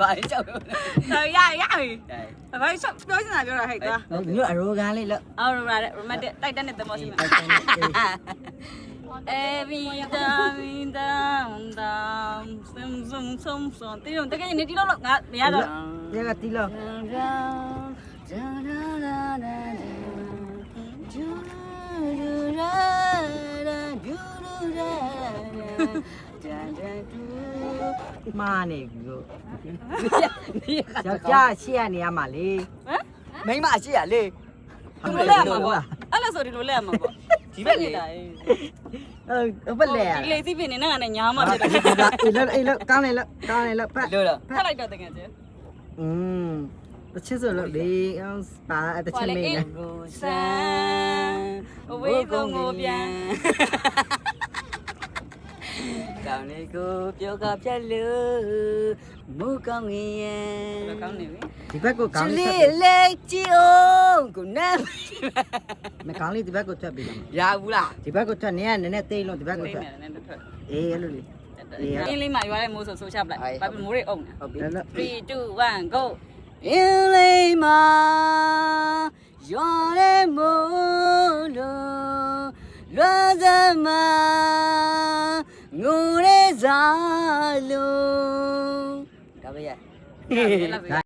ဘာလဲကြောက်ရဘာရှော့ပြောနေတာပြောတာဟဲ့ကွာ ညအရိုကန်လေးလို့ အော်ရိုမတ်တိုက်တက်နေတဲ့သမောရှိမှာတီးတော့တကယ်နေတီးတော့ငါမရတော့ ရကတီးလို့မာနေပြီလို့ယောက်ျားရှိရနေရမှာလေ မိန်းမရှိရလေ ဒီလိုလဲမှာပေါ့အဲ့လိုဆိုဒီလိုလဲမှာပေါ့ ဒီဘက်လေ ဘယ်လဲ ဒီလေစီးပင်နေနဲ့ကနေညာမှဖြစ်တယ် အေးလို့ကောင်းနေလို့ပတ် လို့လား ဖက်လိုက်တော့တကယ်ချင်း တချစ်ဆိုလို့လေပါတချစ်မေးနေ ကို ဆန်အဝေးဆုံးကိုပြန် ကောင်းလေးကိုပြောကပြက်လို့မူကောင်းငင် ကောင်းနေပြီ ဒီဘက်ကိုကောင်း လေးလေးကြည့်အောင်ကိုနမ်း မကောင်းလေးဒီဘက်ကိုထွက်ပြီးတော့ ရဘူးလား ဒီဘက်ကိုထွက်နေရနည်းနည်းသိလို့ဒီဘက်ကို လေး ထွက် မယ်နဲ့ထွက် အေးအဲ့လိုလေ အင်းလေးမှာရွာတဲ့မိုးဆိုချပလိုက်ဘာဖြစ်မိုးတွေအုံနေ ဟုတ်ပြီ 3 2 1 go အင်းလေးမှာရော်ရဲမို့လို့လွားစမငိုရဲစားလို့ဒါပဲရ